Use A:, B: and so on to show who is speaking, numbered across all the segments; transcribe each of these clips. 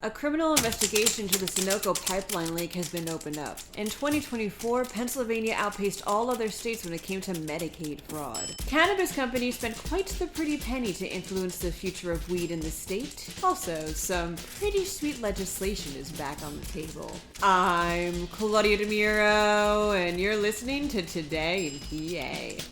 A: A criminal investigation into the Sunoco pipeline leak has been opened up. In 2024, Pennsylvania outpaced all other states when it came to Medicaid fraud. Cannabis companies spent quite the pretty penny to influence the future of weed in the state. Also, some pretty sweet legislation is back on the table. I'm Claudia Dimuro, and you're listening to Today in PA.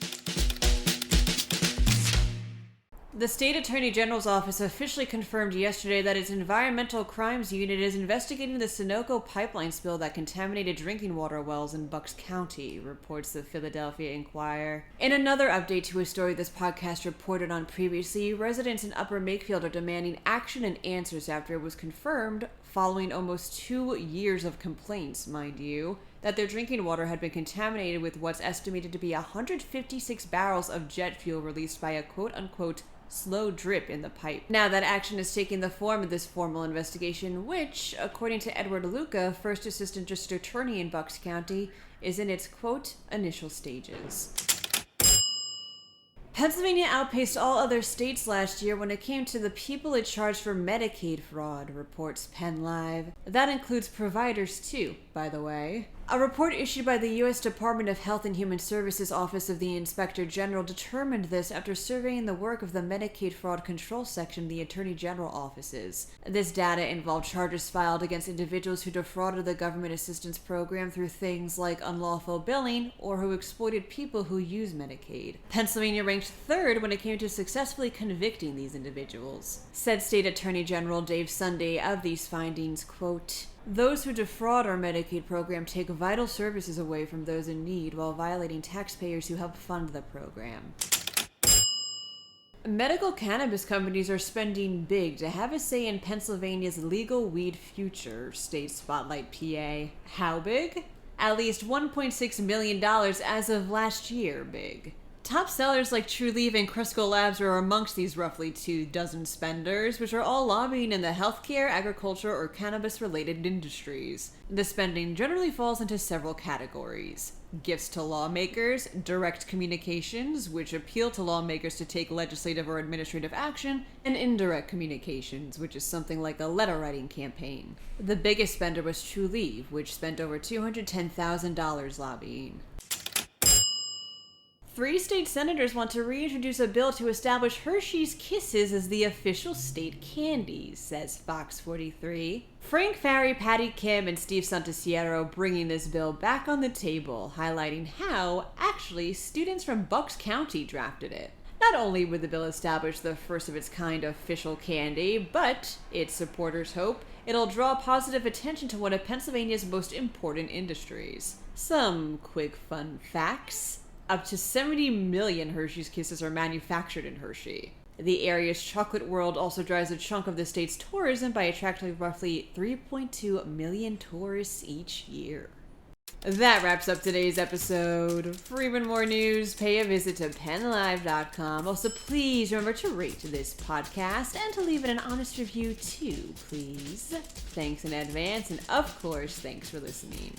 A: The State Attorney General's office officially confirmed yesterday that its Environmental Crimes Unit is investigating the Sunoco pipeline spill that contaminated drinking water wells in Bucks County, reports the Philadelphia Inquirer. In another update to a story this podcast reported on previously, residents in Upper Makefield are demanding action and answers after it was confirmed, following almost 2 years of complaints, mind you, that their drinking water had been contaminated with what's estimated to be 156 barrels of jet fuel released by a quote-unquote slow drip in the pipe. Now that action is taking the form of this formal investigation, which, according to Edward Luca, First Assistant District Attorney in Bucks County, is in its, quote, initial stages. Pennsylvania outpaced all other states last year when it came to the people it charged for Medicaid fraud, reports PennLive. That includes providers too, by the way. A report issued by the U.S. Department of Health and Human Services Office of the Inspector General determined this after surveying the work of the Medicaid Fraud Control Section of the Attorney General offices. This data involved charges filed against individuals who defrauded the government assistance program through things like unlawful billing or who exploited people who use Medicaid. Pennsylvania ranked third when it came to successfully convicting these individuals. Said State Attorney General Dave Sunday of these findings, quote, "Those who defraud our Medicaid program take vital services away from those in need while violating taxpayers who help fund the program." Medical cannabis companies are spending big to have a say in Pennsylvania's legal weed future, states Spotlight PA. How big? At least $1.6 million as of last year big. Top sellers like Trulieve and Cresco Labs are amongst these roughly 24 spenders, which are all lobbying in the healthcare, agriculture, or cannabis-related industries. The spending generally falls into several categories: gifts to lawmakers, direct communications, which appeal to lawmakers to take legislative or administrative action, and indirect communications, which is something like a letter-writing campaign. The biggest spender was Trulieve, which spent over $210,000 lobbying. 3 state senators want to reintroduce a bill to establish Hershey's Kisses as the official state candy, says Fox 43. Frank Farry, Patty Kim, and Steve Santasiero bringing this bill back on the table, highlighting how, actually, students from Bucks County drafted it. Not only would the bill establish the first of its kind official candy, but, its supporters hope, it'll draw positive attention to one of Pennsylvania's most important industries. Some quick fun facts. Up to 70 million Hershey's Kisses are manufactured in Hershey. The area's chocolate world also drives a chunk of the state's tourism by attracting roughly 3.2 million tourists each year. That wraps up today's episode. For even more news, pay a visit to PennLive.com. Also, please remember to rate this podcast and to leave it an honest review too, please. Thanks in advance, and of course, thanks for listening.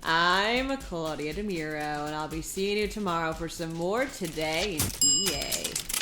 A: I'm Claudia Dimuro, and I'll be seeing you tomorrow for some more Today in PA.